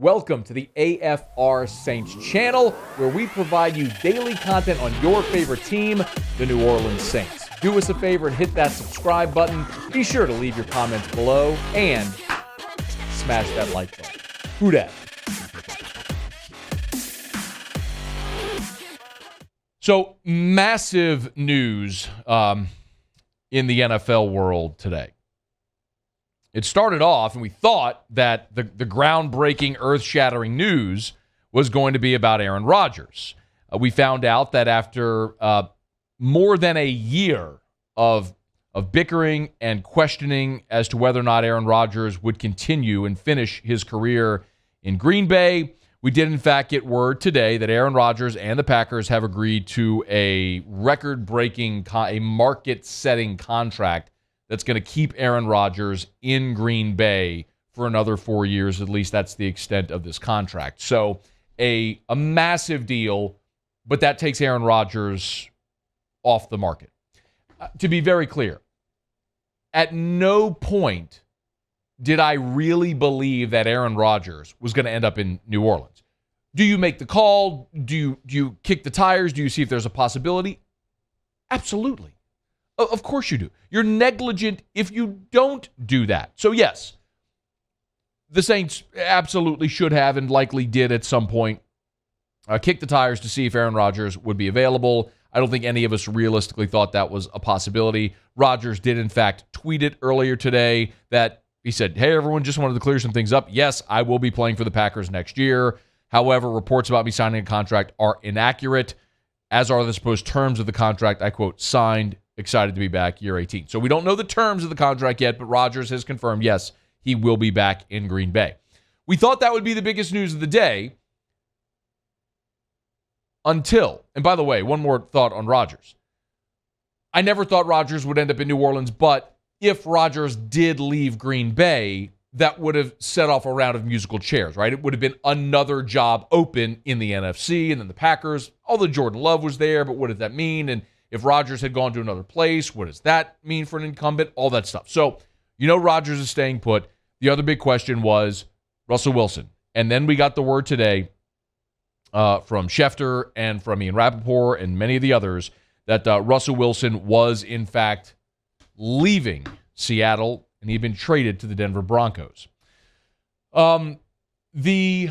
Welcome to the AFR Saints channel, where we provide you daily content on your favorite team, the New Orleans Saints. Do us a favor and hit that subscribe button. Be sure to leave your comments below and smash that like button. Who dat? So, massive news in the NFL world today. It started off, and we thought that the groundbreaking, earth-shattering news was going to be about Aaron Rodgers. We found out that after more than a year of bickering and questioning as to whether or not Aaron Rodgers would continue and finish his career in Green Bay, we did in fact get word today that Aaron Rodgers and the Packers have agreed to a record-breaking, a market-setting contract that's going to keep Aaron Rodgers in Green Bay for another 4 years. At least that's the extent of this contract. So a massive deal, but that takes Aaron Rodgers off the market. To be very clear, at no point did I really believe that Aaron Rodgers was going to end up in New Orleans. Do you make the call? Do you kick the tires? Do you see if there's a possibility? Absolutely. Of course you do. You're negligent if you don't do that. So yes, the Saints absolutely should have and likely did at some point kick the tires to see if Aaron Rodgers would be available. I don't think any of us realistically thought that was a possibility. Rodgers did in fact tweet it earlier today that he said, "Hey everyone, just wanted to clear some things up. Yes, I will be playing for the Packers next year. However, reports about me signing a contract are inaccurate, as are the supposed terms of the contract. I quote, signed, excited to be back, year 18. So we don't know the terms of the contract yet, but Rodgers has confirmed, yes, he will be back in Green Bay. We thought that would be the biggest news of the day until, and by the way, one more thought on Rodgers. I never thought Rodgers would end up in New Orleans, but if Rodgers did leave Green Bay, that would have set off a round of musical chairs, right? It would have been another job open in the NFC and then the Packers. Although Jordan Love was there, but what does that mean? And if Rodgers had gone to another place, what does that mean for an incumbent? All that stuff. So, Rodgers is staying put. The other big question was Russell Wilson. And then we got the word today from Schefter and from Ian Rappaport and many of the others that Russell Wilson was, in fact, leaving Seattle, and he'd been traded to the Denver Broncos. The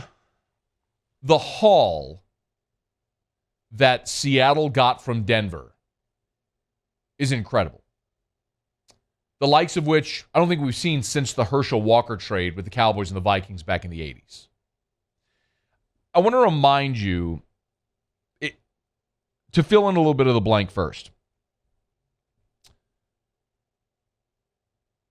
haul that Seattle got from Denver is incredible. The likes of which I don't think we've seen since the Herschel Walker trade with the Cowboys and the Vikings back in the 80s. I want to remind you to fill in a little bit of the blank first.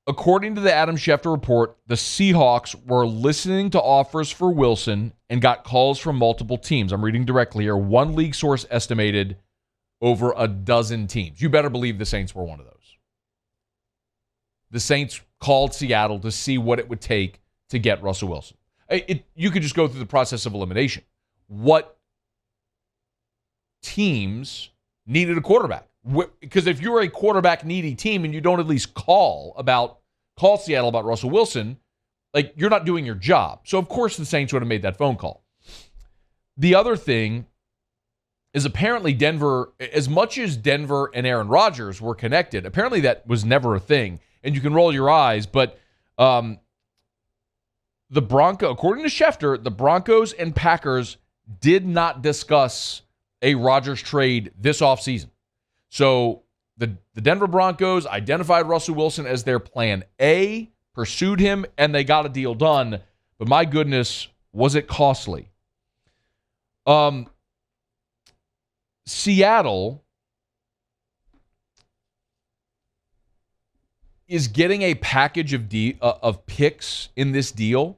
According to the Adam Schefter report, the Seahawks were listening to offers for Wilson and got calls from multiple teams. I'm reading directly here. One league source estimated over a dozen teams. You better believe the Saints were one of those. The Saints called Seattle to see what it would take to get Russell Wilson. You could just go through the process of elimination. What teams needed a quarterback? Because if you're a quarterback-needy team and you don't at least call Seattle about Russell Wilson, you're not doing your job. So, of course, the Saints would have made that phone call. The other thing is apparently Denver, as much as Denver and Aaron Rodgers were connected, apparently that was never a thing. And you can roll your eyes, but according to Schefter, the Broncos and Packers did not discuss a Rodgers trade this offseason. So the Denver Broncos identified Russell Wilson as their plan A, pursued him, and they got a deal done. But my goodness, was it costly? Seattle is getting a package of picks in this deal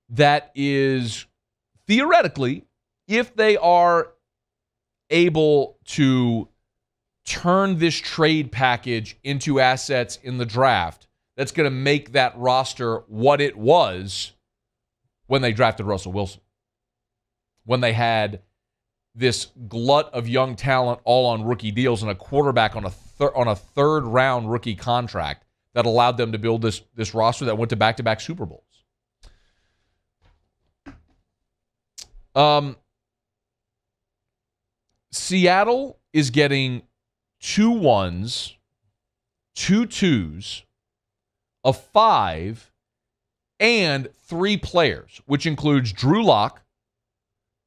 that is theoretically, if they are able to turn this trade package into assets in the draft, that's going to make that roster what it was when they drafted Russell Wilson. When they had this glut of young talent all on rookie deals and a quarterback on a third-round rookie contract that allowed them to build this roster that went to back-to-back Super Bowls. Seattle is getting 2 1s, 2 2s, a 5, and 3 players, which includes Drew Lock,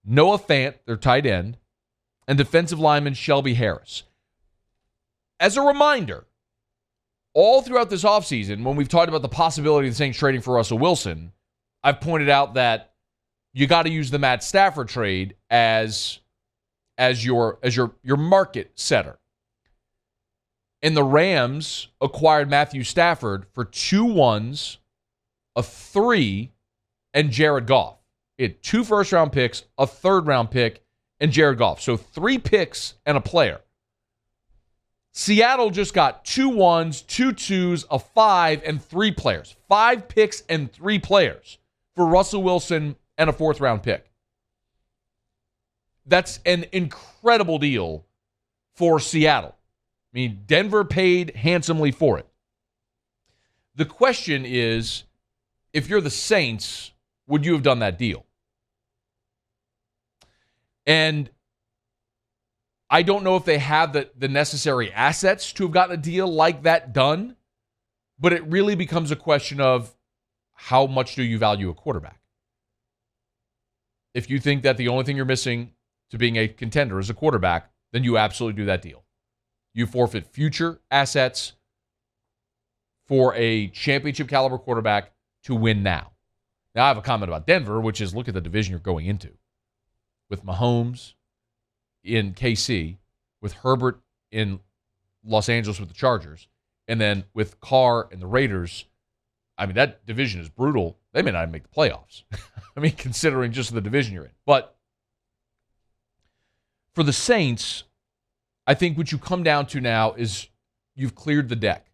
Noah Fant, their tight end, and defensive lineman Shelby Harris. As a reminder, all throughout this offseason, when we've talked about the possibility of the Saints trading for Russell Wilson, I've pointed out that you got to use the Matt Stafford trade as your market setter. And the Rams acquired Matthew Stafford for 2 1s, a 3, and Jared Goff. It had 2 first-round picks, a third-round pick, and Jared Goff. So 3 picks and a player. Seattle just got 2 1s, 2 2s, a 5, and 3 players. 5 picks and 3 players for Russell Wilson and a 4th-round pick. That's an incredible deal for Seattle. I mean, Denver paid handsomely for it. The question is, if you're the Saints, would you have done that deal? And I don't know if they have the necessary assets to have gotten a deal like that done, but it really becomes a question of how much do you value a quarterback? If you think that the only thing you're missing to being a contender is a quarterback, then you absolutely do that deal. You forfeit future assets for a championship caliber quarterback to win now. Now I have a comment about Denver, which is look at the division you're going into. With Mahomes in KC, with Herbert in Los Angeles with the Chargers, and then with Carr and the Raiders. I mean, that division is brutal. They may not even make the playoffs. I mean, considering just the division you're in. But for the Saints, I think what you come down to now is you've cleared the deck.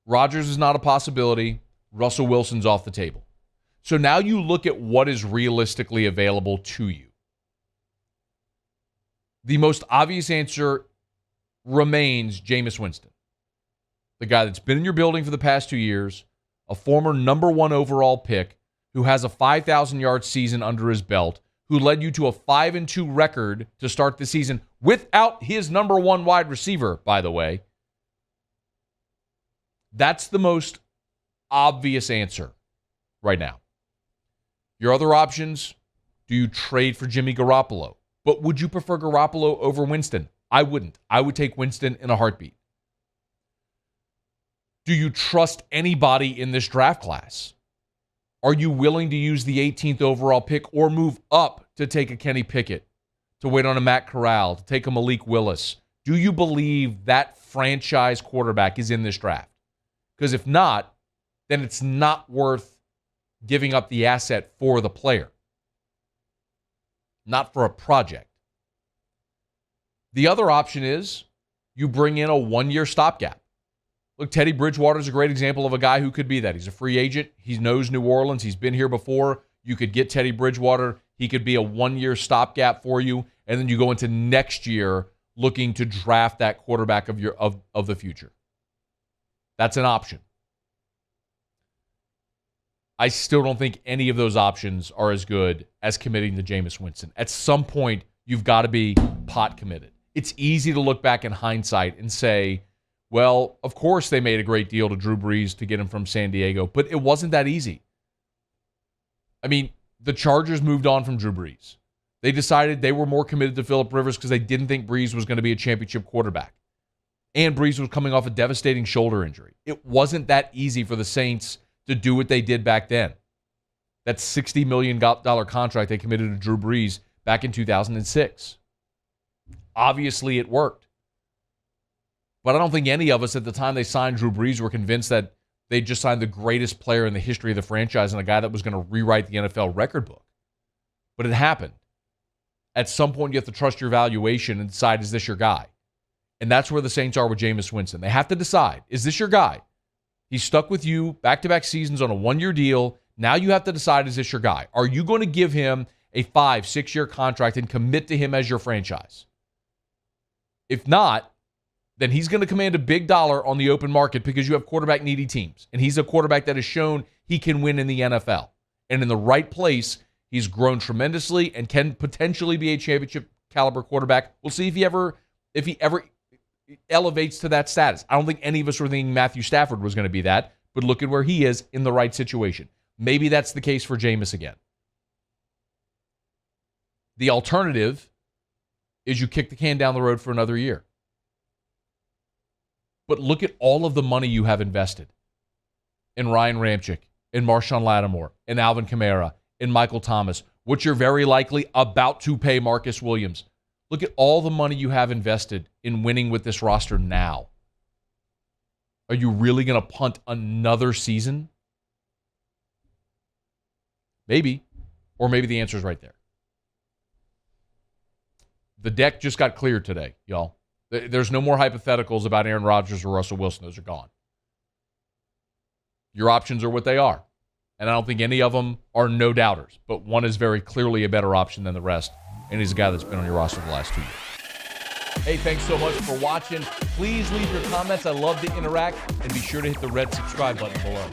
Rodgers is not a possibility. Russell Wilson's off the table. So now you look at what is realistically available to you. The most obvious answer remains Jameis Winston, the guy that's been in your building for the past 2 years, a former number 1 overall pick who has a 5,000-yard season under his belt, who led you to a 5-2 record to start the season without his number 1 wide receiver, by the way. That's the most obvious answer right now. Your other options, do you trade for Jimmy Garoppolo? But would you prefer Garoppolo over Winston? I wouldn't. I would take Winston in a heartbeat. Do you trust anybody in this draft class? Are you willing to use the 18th overall pick or move up to take a Kenny Pickett, to wait on a Matt Corral, to take a Malik Willis? Do you believe that franchise quarterback is in this draft? Because if not, then it's not worth giving up the asset for the player. Not for a project. The other option is you bring in a 1-year stopgap. Look, Teddy Bridgewater is a great example of a guy who could be that. He's a free agent. He knows New Orleans. He's been here before. You could get Teddy Bridgewater. He could be a 1-year stopgap for you, and then you go into next year looking to draft that quarterback of the future. That's an option. I still don't think any of those options are as good as committing to Jameis Winston. At some point, you've got to be pot committed. It's easy to look back in hindsight and say, well, of course they made a great deal to Drew Brees to get him from San Diego, but it wasn't that easy. I mean, the Chargers moved on from Drew Brees. They decided they were more committed to Phillip Rivers because they didn't think Brees was going to be a championship quarterback. And Brees was coming off a devastating shoulder injury. It wasn't that easy for the Saints to do what they did back then. That $60 million contract they committed to Drew Brees back in 2006. Obviously, it worked. But I don't think any of us at the time they signed Drew Brees were convinced that they just signed the greatest player in the history of the franchise and a guy that was going to rewrite the NFL record book. But it happened. At some point, you have to trust your valuation and decide, is this your guy? And that's where the Saints are with Jameis Winston. They have to decide, is this your guy? He's stuck with you back-to-back seasons on a 1-year deal. Now you have to decide, is this your guy? Are you going to give him a 5-6-year contract and commit to him as your franchise? If not, then he's going to command a big dollar on the open market because you have quarterback-needy teams. And he's a quarterback that has shown he can win in the NFL. And in the right place, He's grown tremendously and can potentially be a championship caliber quarterback. We'll see if he ever elevates to that status. I don't think any of us were thinking Matthew Stafford was going to be that, but look at where he is in the right situation. Maybe that's the case for Jameis again. The alternative is you kick the can down the road for another year. But look at all of the money you have invested in Ryan Ramczyk, in Marshawn Lattimore, in Alvin Kamara, in Michael Thomas, what you're very likely about to pay Marcus Williams. Look at all the money you have invested in winning with this roster now. Are you really going to punt another season? Maybe. Or maybe the answer is right there. The deck just got cleared today, y'all. There's no more hypotheticals about Aaron Rodgers or Russell Wilson. Those are gone. Your options are what they are. And I don't think any of them are no doubters. But one is very clearly a better option than the rest. And he's a guy that's been on your roster the last 2 years. Hey, thanks so much for watching. Please leave your comments. I love to interact. And be sure to hit the red subscribe button below.